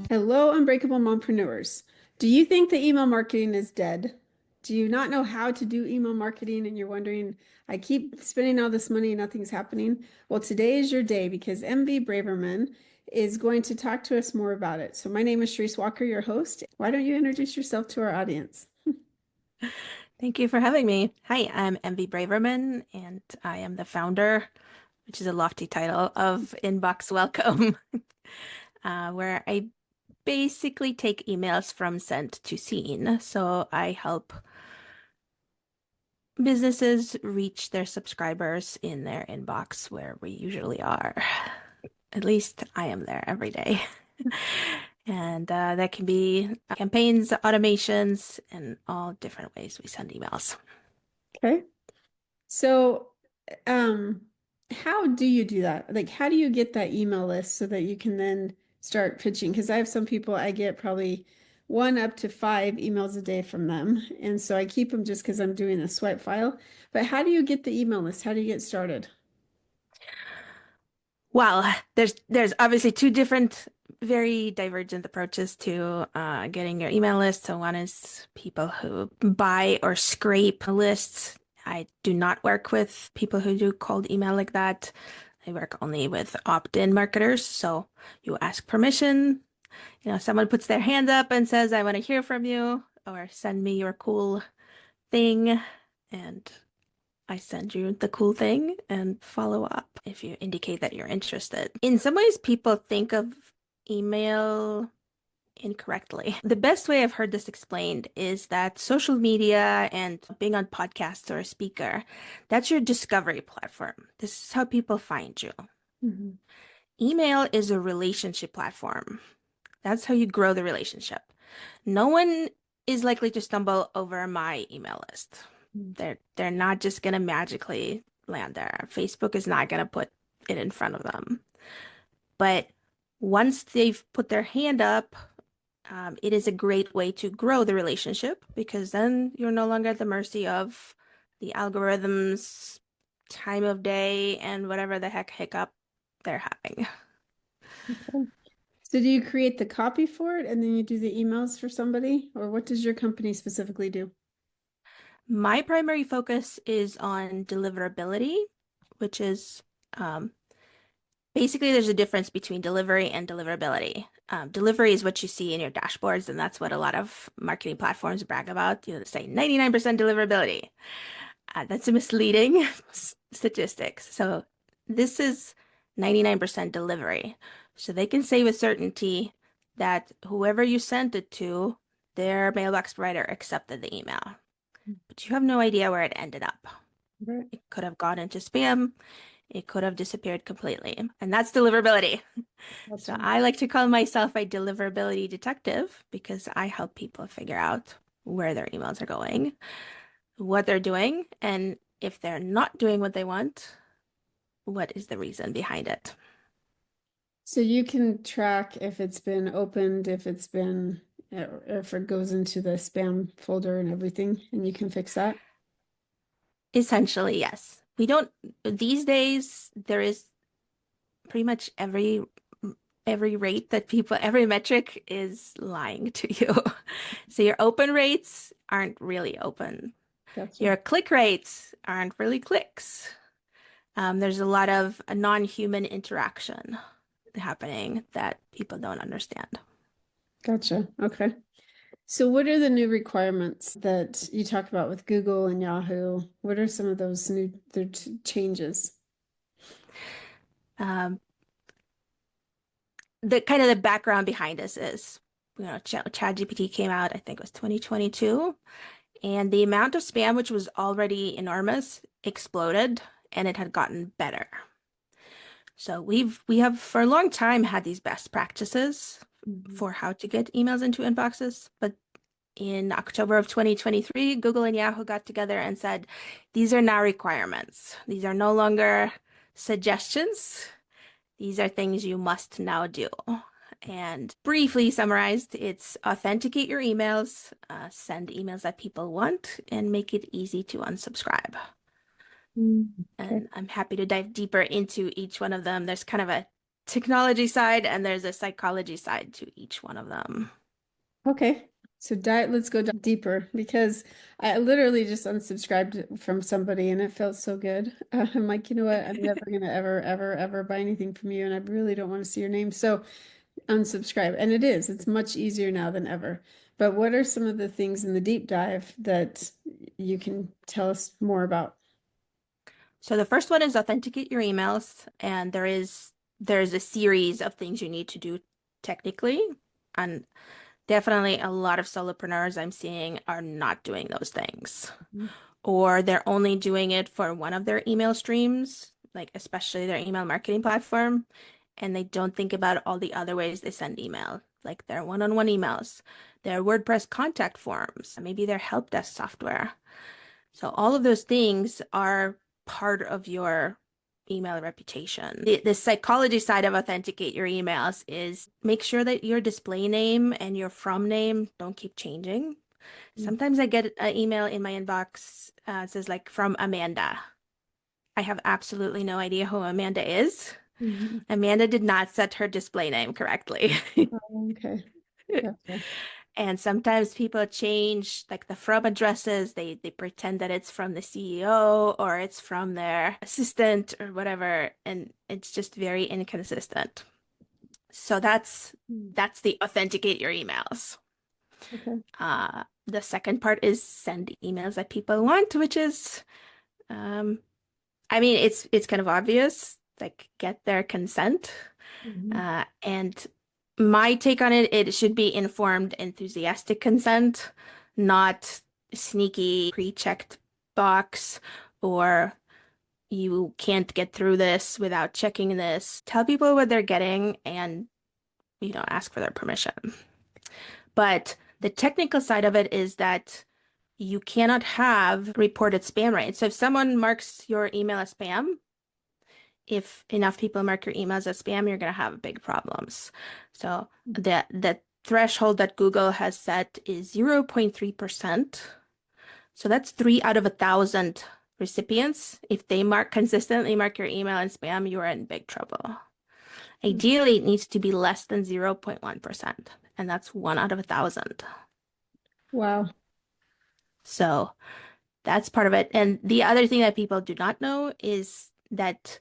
Hello, Unbreakable Mompreneurs. Do you think that email marketing is dead? Do you not know how to do email marketing and you're wondering, I keep spending all this money and nothing's happening? Well, today is your day because MV Braverman is going to talk to us more about it. So my name is Sharice Walker, your host. Why don't you introduce yourself to our audience? Thank you for having me. Hi, I'm MV Braverman, and I am the founder, which is a lofty title, of Inbox Welcome, where I basically take emails from sent to seen. So I help businesses reach their subscribers in their inbox where we usually are. At least I am there every day. And that can be campaigns, automations, and all different ways we send emails. Okay. So, um, how do you do that? Like, how do you get that email list so that you can then start pitching? Because I have some people, I get probably one up to five emails a day from them. And so I keep them just because I'm doing a swipe file. But how do you get the email list? How do you get started? Well, there's obviously two different, very divergent approaches to getting your email list. So one is people who buy or scrape lists. I do not work with people who do cold email like that. I work only with opt-in marketers. So you ask permission. Someone puts their hand up and says, "I want to hear from you," or "Send me your cool thing," and I send you the cool thing and follow up if you indicate that you're interested. In some ways, people think of email incorrectly. The best way I've heard this explained is that social media and being on podcasts or a speaker, that's your discovery platform. This is how people find you. Mhm. Email is a relationship platform. That's how you grow the relationship. No one is likely to stumble over my email list. They're not just gonna magically land there. Facebook is not gonna put it in front of them. But once they've put their hand up, it is a great way to grow the relationship because then you're no longer at the mercy of the algorithms, time of day, and whatever the heck hiccup they're having. Okay. So do you create the copy for it and then you do the emails for somebody? Or what does your company specifically do? My primary focus is on deliverability, which is um, basically there's a difference between delivery and deliverability. Delivery is what you see in your dashboards, and that's what a lot of marketing platforms brag about. They say 99% deliverability. That's a misleading statistics. So this is 99% delivery. So they can say with certainty that whoever you sent it to, their mailbox provider accepted the email, but you have no idea where it ended up. Right. It could have gone into spam. It could have disappeared completely. And that's deliverability. So Gotcha. I like to call myself a deliverability detective because I help people figure out where their emails are going, what they're doing, and if they're not doing what they want, what is the reason behind it. So you can track if it's been opened, if it's been, if it goes into the spam folder and everything, and you can fix that. Essentially, yes. We don't, these days, there is pretty much every rate that people, every metric is lying to you. So your open rates aren't really open. Gotcha. Your click rates aren't really clicks. There's a lot of non-human interaction happening that people don't understand. Gotcha. Okay. So what are the new requirements that you talk about with Google and Yahoo? What are some of those new changes? Um, the kind of the background behind this is, ChatGPT came out, I think it was 2022, and the amount of spam, which was already enormous, exploded, and it had gotten better. So we have for a long time had these best practices Mhm. for how to get emails into inboxes, but in October of 2023, Google and Yahoo got together and said, these are now requirements. These are no longer suggestions. These are things you must now do. And briefly summarized, it's authenticate your emails, send emails that people want, and make it easy to unsubscribe. Mm, okay. And I'm happy to dive deeper into each one of them. There's kind of a technology side and there's a psychology side to each one of them. Okay. So let's go deeper because I literally just unsubscribed from somebody and it felt so good. I'm like, you know what? I'm never gonna ever buy anything from you, and I really don't want to see your name. So unsubscribe. And it's much easier now than ever. But what are some of the things in the deep dive that you can tell us more about? So the first one is authenticate your emails, and there's a series of things you need to do technically. And definitely a lot of solopreneurs I'm seeing are not doing those things. Or they're only doing it for one of their email streams, like especially their email marketing platform, and they don't think about all the other ways they send email, like their one-on-one emails, their WordPress contact forms, maybe their help desk software. So all of those things are part of your email reputation. The psychology side of authenticate your emails is make sure that your display name and your from name don't keep changing. Sometimes I get an email in my inbox says like from Amanda. I have absolutely no idea who Amanda is. Mhm. Amanda did not set her display name correctly. Oh, okay. Gotcha. And sometimes people change like the from addresses. They pretend that it's from the CEO or it's from their assistant or whatever, and it's just very inconsistent. So that's the authenticate your emails. Okay. The second part is send emails that people want, which is, I mean, it's kind of obvious, like get their consent. Mhm. And my take on it, it should be informed, enthusiastic consent, not sneaky pre-checked box or you can't get through this without checking this. Tell people what they're getting and, ask for their permission. But the technical side of it is that you cannot have reported spam rate. So if someone marks your email as spam, if enough people mark your emails as spam, you're going to have big problems. So the threshold that Google has set is 0.3%. So that's 3 out of 1,000 recipients. If they consistently mark your email in spam, you are in big trouble. Ideally, it needs to be less than 0.1%, and that's 1 out of 1,000. Wow. So that's part of it. And the other thing that people do not know is that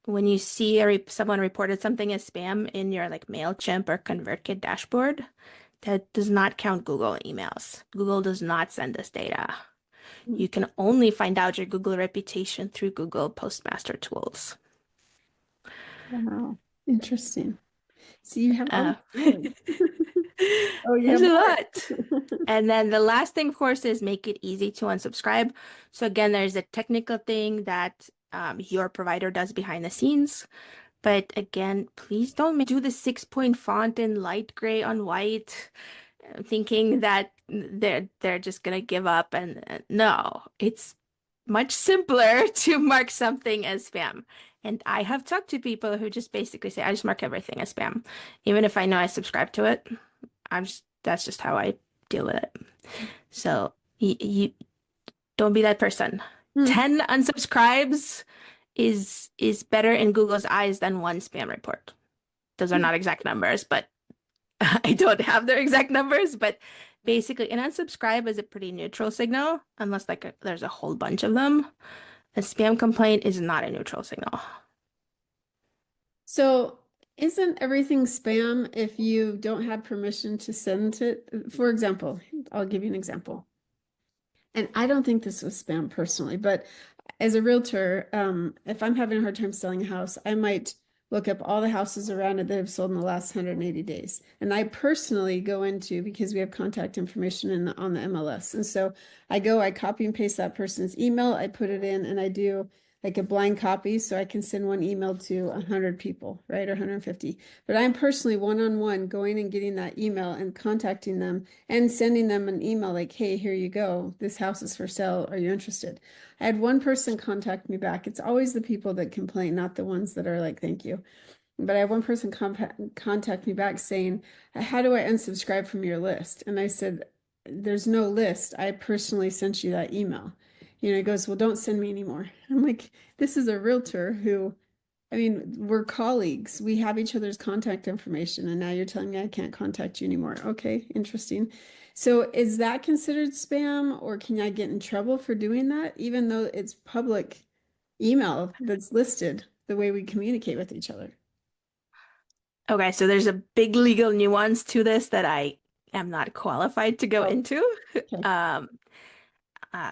when you see someone reported something as spam in your like MailChimp or ConvertKit dashboard, that does not count Google emails. Google does not send us data. You can only find out your Google reputation through Google Postmaster tools. Wow. Interesting. So you have, Uh, oh, really? Oh, you there's have a more. lot. And then the last thing, of course, is make it easy to unsubscribe. So again, there's a technical thing that your provider does behind the scenes. But again, please don't do the 6-point font in light gray on white, thinking that they're just gonna give up. And no, it's much simpler to mark something as spam. And I have talked to people who just basically say, I just mark everything as spam, even if I know I subscribe to it. That's just how I deal with it. So you don't be that person. Hmm. 10 unsubscribes is better in Google's eyes than one spam report. Those are not exact numbers, but I don't have their exact numbers. But basically, an unsubscribe is a pretty neutral signal, unless there's a whole bunch of them. A spam complaint is not a neutral signal. So isn't everything spam if you don't have permission to send it? For example, I'll give you an example. And I don't think this was spam personally, but as a realtor, if I'm having a hard time selling a house, I might look up all the houses around it that have sold in the last 180 days. And I personally go into, because we have contact information on the MLS. And so I copy and paste that person's email, I put it in, and I do like a blind copy so I can send one email to 100 people, right? Or 150. But I'm personally one-on-one going and getting that email and contacting them and sending them an email like, hey, here you go. This house is for sale. Are you interested? I had one person contact me back. It's always the people that complain, not the ones that are like, thank you. But I had one person contact me back saying, how do I unsubscribe from your list? And I said, there's no list. I personally sent you that email. He goes, well, don't send me anymore. I'm like, this is a realtor who I mean, we're colleagues. We have each other's contact information, and now you're telling me I can't contact you anymore. Okay, interesting. So is that considered spam, or can I get in trouble for doing that, even though it's public email that's listed the way we communicate with each other? Okay, so there's a big legal nuance to this that I am not qualified to go Oh, into. okay. Um,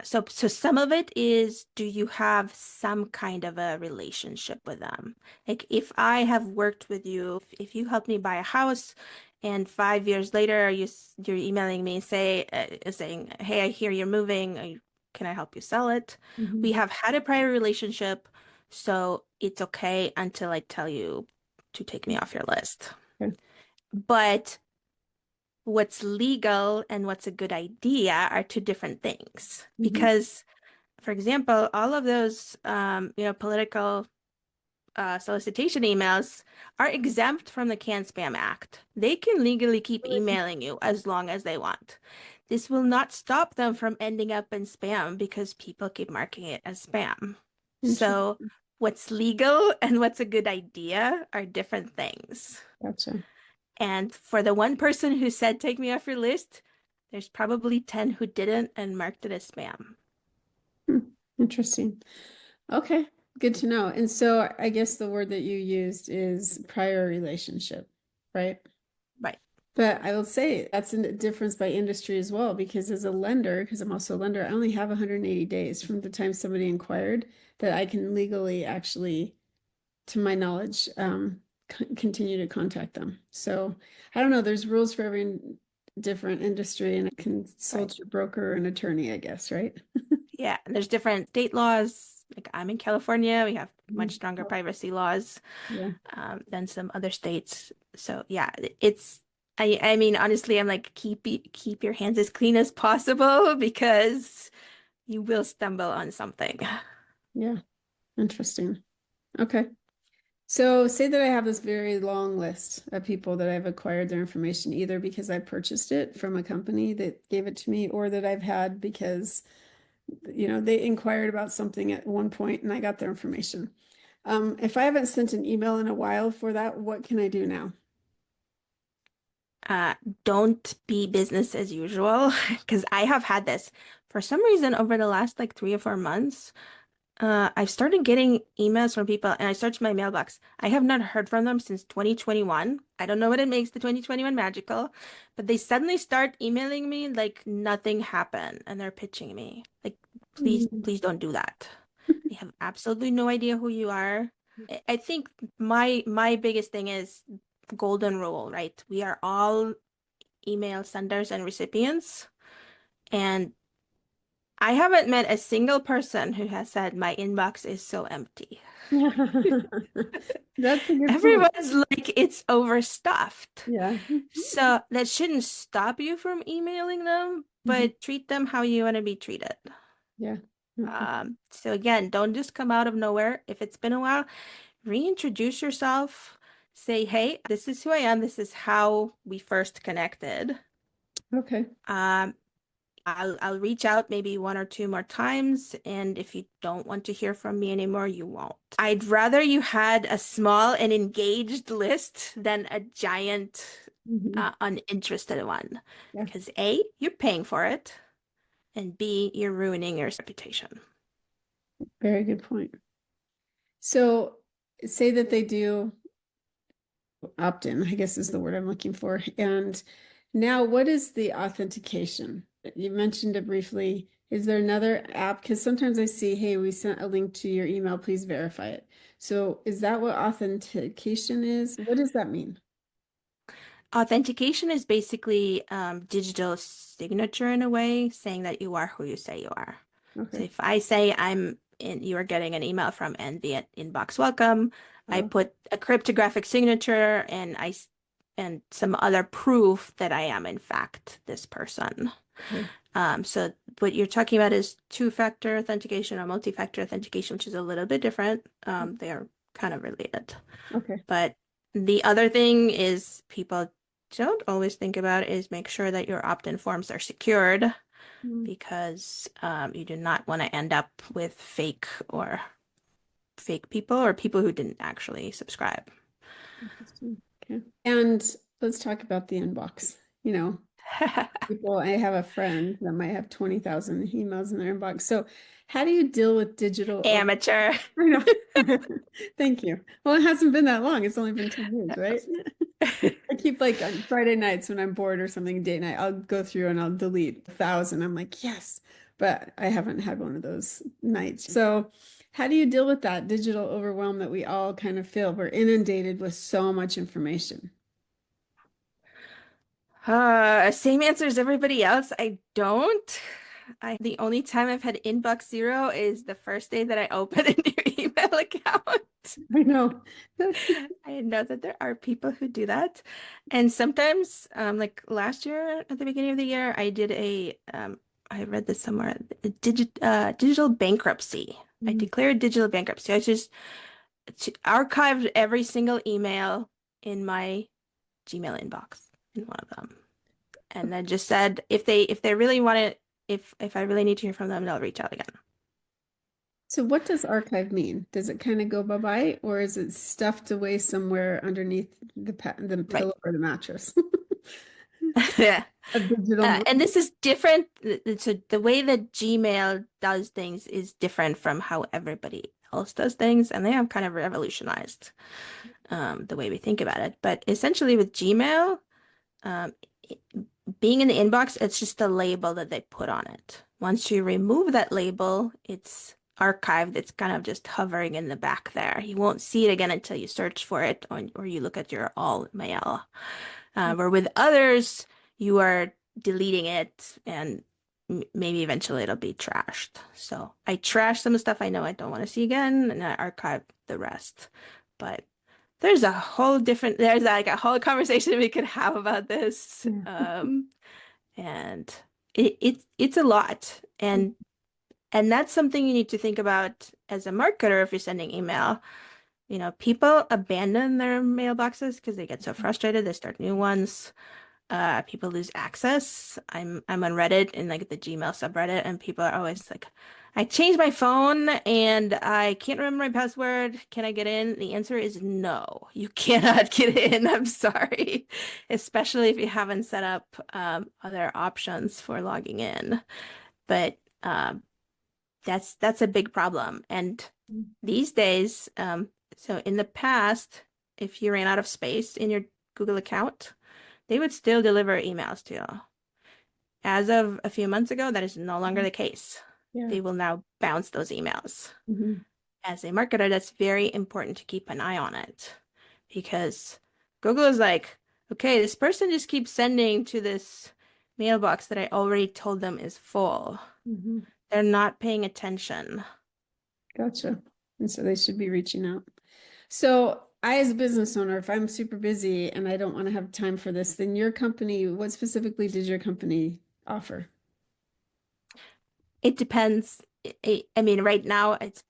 so some of it is, do you have some kind of a relationship with them? Like if I have worked with you, if you helped me buy a house, and 5 years later you're emailing me saying, "Hey, I hear you're moving. Can I help you sell it?" We Mhm. have had a prior relationship, so it's okay until I tell you to take me off your list. Okay. But what's legal and what's a good idea are two different things Mhm. because for example, all of those, political solicitation emails are exempt from the Can Spam Act. They can legally keep emailing you as long as they want. This will not stop them from ending up in spam because people keep marking it as spam. So, Interesting. what's legal and what's a good idea are different things. Gotcha. And for the one person who said, take me off your list, there's probably 10 who didn't and marked it as spam. Hmm. Interesting. Okay, good to know. And so I guess the word that you used is prior relationship, right? Right. But I will say that's a difference by industry as well, because as a lender, because I'm also a lender, I only have 180 days from the time somebody inquired that I can legally actually, to my knowledge, continue to contact them. So I don't know, there's rules for every different industry, and Right. consult your broker and attorney, I guess, right? Yeah, and there's different state laws. Like I'm in California, we have much Mhm. stronger privacy laws Yeah. than some other states. So yeah, it's I mean honestly, I'm like keep your hands as clean as possible because you will stumble on something. Yeah. Interesting. Okay. So say that I have this very long list of people that I've acquired their information either because I purchased it from a company that gave it to me or that I've had because, they inquired about something at one point and I got their information. If I haven't sent an email in a while for that, what can I do now? Uh, don't be business as usual because I have had this for some reason over the last like 3 or 4 months. I've started getting emails from people and I searched my mailbox. I have not heard from them since 2021. I don't know what it makes the 2021 magical, but they suddenly start emailing me like nothing happened and they're pitching me. Like, please, Mm. please don't do that. They have absolutely no idea who you are. I think my biggest thing is golden rule, right? We are all email senders and recipients, and I haven't met a single person who has said my inbox is so empty. That's a good point. Everyone's like it's overstuffed. Yeah. So that shouldn't stop you from emailing them, Mhm. but treat them how you want to be treated. Yeah. Okay. So again, don't just come out of nowhere. If it's been a while, reintroduce yourself. Say, hey, this is who I am. This is how we first connected. Okay. Um, I'll reach out maybe one or two more times, and if you don't want to hear from me anymore, you won't. I'd rather you had a small and engaged list than a giant Mhm. uninterested one. Yeah. Because A, you're paying for it, and B, you're ruining your reputation. Very good point. So say that they do opt-in, I guess is the word I'm looking for. And now what is the authentication? You mentioned it briefly. Is there another app? Because sometimes I see, hey, we sent a link to your email, please verify it. So is that what authentication is? What does that mean? Authentication is basically digital signature in a way, saying that you are who you say you are. So Okay. if I say you are getting an email from Envy at Inbox Welcome, I Oh, put a cryptographic signature and some other proof that I am in fact this person. okay. So what you're talking about is two-factor authentication or multi-factor authentication, which is a little bit different. They are kind of related. Okay. But the other thing is people don't always think about is make sure that your opt-in forms are secured Mm. because you do not want to end up with fake or fake people or people who didn't actually subscribe. Interesting. Okay. And let's talk about the inbox. People, I have a friend that might have 20,000 emails in their inbox. So how do you deal with digital? Amateur. I know. Thank you. Well, it hasn't been that long. It's only been 10 years, right? I keep like on Friday nights when I'm bored or something, date night, I'll go through and I'll delete 1,000. I'm like, yes, but I haven't had one of those nights. So, how do you deal with that digital overwhelm that we all kind of feel? We're inundated with so much information. Same answer as everybody else. I don't. The only time I've had inbox zero is the first day that I open a new email account. I know. I know that there are people who do that. And sometimes, like last year at the beginning of the year, I read this somewhere, digital bankruptcy. I Mm. declared digital bankruptcy. I just archived every single email in my Gmail inbox in one of them. And then just said if they really want it, if I really need to hear from them, they'll reach out again. So, what does archive mean? Does it kind of go bye-bye, or is it stuffed away somewhere underneath the Right. pillow or the mattress? Yeah. A digital. And this is different. So the way that Gmail does things is different from how everybody else does things, and they have kind of revolutionized the way we think about it. But essentially, with Gmail, um, it- being in the inbox, it's just a label that they put on it. Once you remove that label, it's archived. It's kind of just hovering in the back there. You won't see it again until you search for it or you look at your all mail. Where with others, you are deleting it and maybe eventually it'll be trashed. So I trash some stuff I know I don't want to see again and I archive the rest. But there's like a whole conversation we could have about this. Yeah. And it's a lot. And that's something you need to think about as a marketer if you're sending email. People abandon their mailboxes because they get so frustrated, they start new ones. People lose access. I'm on Reddit in like the Gmail subreddit, and people are always like, I changed my phone and I can't remember my password. Can I get in? The answer is no, you cannot get in. I'm sorry. Especially if you haven't set up other options for logging in. But that's a big problem. And these days, so in the past, if you ran out of space in your Google account, they would still deliver emails to you. As of a few months ago, that is no longer the case. Yeah. They will now bounce those emails. Mhm. As a marketer, that's very important to keep an eye on it because Google is like, okay, this person just keeps sending to this mailbox that I already told them is full. Mhm. They're not paying attention. Gotcha. And so they should be reaching out. So I, as a business owner, if I'm super busy and I don't want to have time for this, then your company, what specifically did your company offer? It depends. I mean, right now it's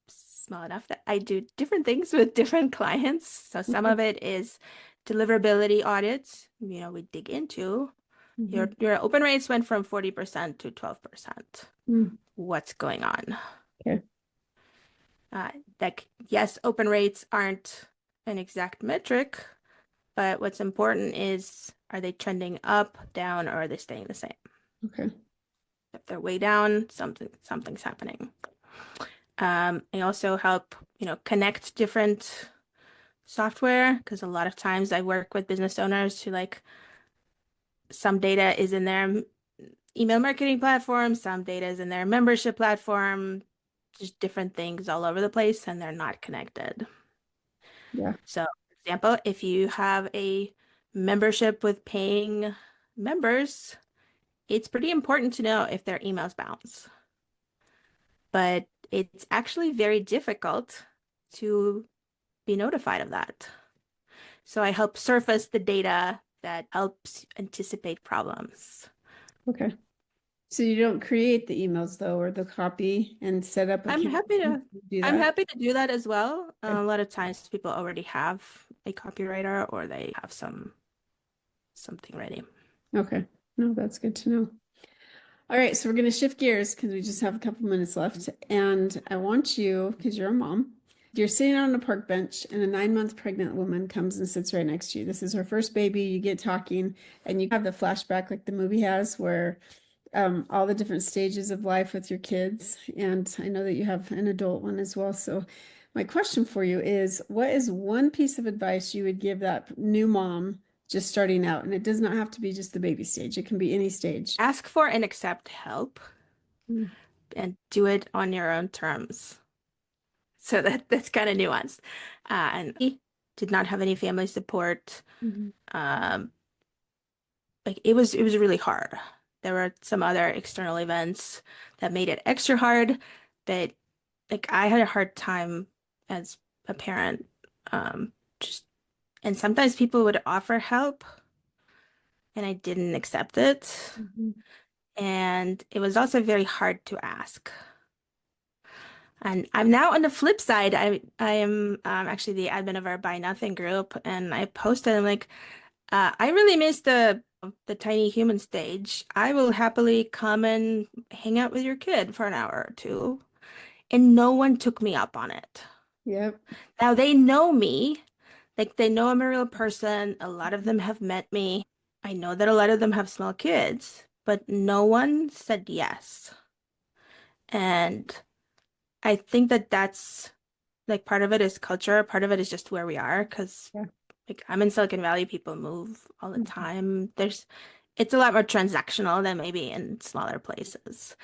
small enough that I do different things with different clients. So some Okay. of it is deliverability audits. We dig into your Mhm. your open rates went from 40% to 12%. Mm. What's going on? Okay. Like, yes, open rates aren't an exact metric, but what's important is are they trending up, down, or are they staying the same? Okay. If they're way down, something's happening. I also help, connect different software because a lot of times I work with business owners who like some data is in their email marketing platform, some data is in their membership platform, just different things all over the place and they're not connected. Yeah. So, for example, if you have a membership with paying members, it's pretty important to know if their emails bounce. But it's actually very difficult to be notified of that. So I help surface the data that helps anticipate problems. Okay. So you don't create the emails though, or the copy and set up a I'm happy campaign to to do I'm that? happy to do that as well. Okay. A lot of times people already have a copywriter or they have something ready. Okay. No, that's good to know. All right, so we're going to shift gears because we just have a couple minutes left. And I want you, because you're a mom, You're sitting on a park bench and a 9-month pregnant woman comes and sits right next to you. This is her first baby. You get talking and you have the flashback like the movie has where all the different stages of life with your kids. And I know that you have an adult one as well. So my question for you is, what is one piece of advice you would give that new mom just starting out? And it does not have to be just the baby stage. It can be any stage. Ask for and accept help Mm. and do it on your own terms. So that's kind of nuanced. And he did not have any family support. Mhm. Like it was really hard. There were some other external events that made it extra hard, but like I had a hard time as a parent. Just and sometimes people would offer help and I didn't accept it. Mhm. And it was also very hard to ask. And I'm now on the flip side. I am actually the admin of our Buy Nothing group, and I posted, I'm like, I really miss the tiny human stage. I will happily come and hang out with your kid for an hour or two. And no one took me up on it. Yep. Now they know me, like they know I'm a real person. A lot of them have met me. I know that a lot of them have small kids, but no one said yes. And I think that that's like part of it is culture, part of it is just where we are. Because Yeah. like I'm in Silicon Valley, people move all the Mhm. time. It's a lot more transactional than maybe in smaller places.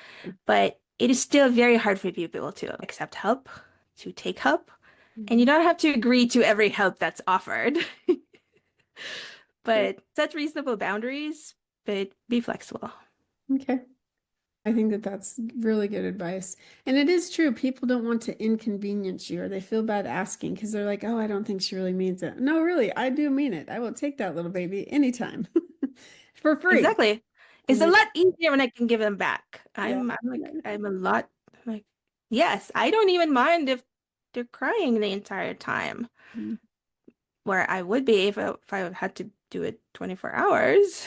But it is still very hard for people to accept help, to take help, and you Mhm. don't have to agree to every help that's offered. But set reasonable boundaries, but be flexible. Okay. I think that that's really good advice. And it is true. People don't want to inconvenience you or they feel bad asking because they're like, oh, I don't think she really means it. No, really, I do mean it. I will take that little baby anytime for free. Exactly. It's And a they, lot easier when I can give them back. yeah. I'm a lot like, yes, I don't even mind if they're crying the entire time, Mhm. where I would be if I had to do it 24 hours.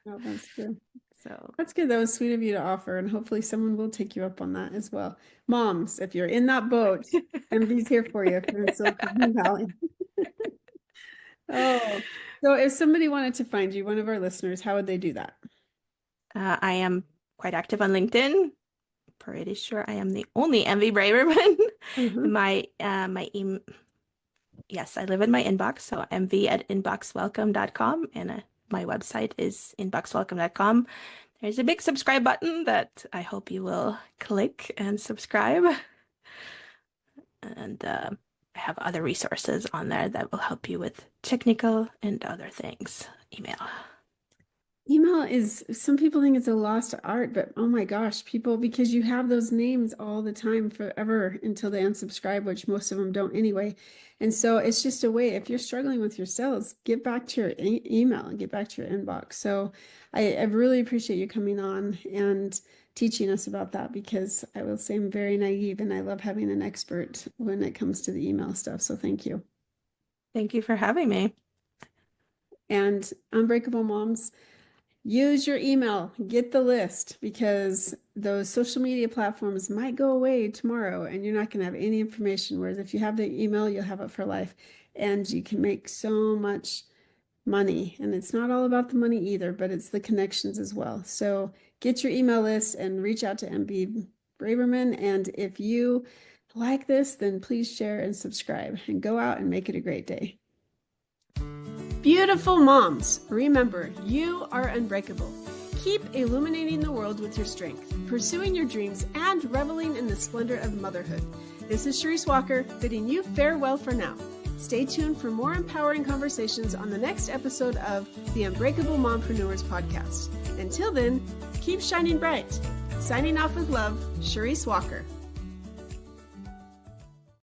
Oh, that's good. So, That's good. That was sweet of you to offer. And hopefully someone will take you up on that as well. Moms, if you're in that boat, MD's here for you if you're in Silicon Valley. Oh, so if somebody wanted to find you, one of our listeners, how would they do that? I am quite active on LinkedIn. Pretty sure I am the only MV Braverman. Mhm. My email, yes, I live in my inbox, so mv@inboxwelcome.com, and my website is inboxwelcome.com. There's a big subscribe button that I hope you will click and subscribe. And I have other resources on there that will help you with technical and other things. Email. Email is, some people think it's a lost art, but oh my gosh, people, because you have those names all the time forever until they unsubscribe, which most of them don't anyway. And so it's just a way, if you're struggling with your sales, get back to your email and get back to your inbox. So I really appreciate you coming on and teaching us about that because I will say I'm very naive and I love having an expert when it comes to the email stuff. So thank you. Thank you for having me. And Unbreakable Moms, use your email, get the list because those social media platforms might go away tomorrow and you're not going to have any information. Whereas if you have the email, you'll have it for life and you can make so much money. And it's not all about the money either, but it's the connections as well. So get your email list and reach out to MB Braverman. And if you like this, then please share and subscribe and go out and make it a great day. Beautiful moms, remember, you are unbreakable. Keep illuminating the world with your strength, pursuing your dreams, and reveling in the splendor of motherhood. This is Sharice Walker, bidding you farewell for now. Stay tuned for more empowering conversations on the next episode of the Unbreakable Mompreneurs podcast. Until then, keep shining bright. Signing off with love, Sharice Walker.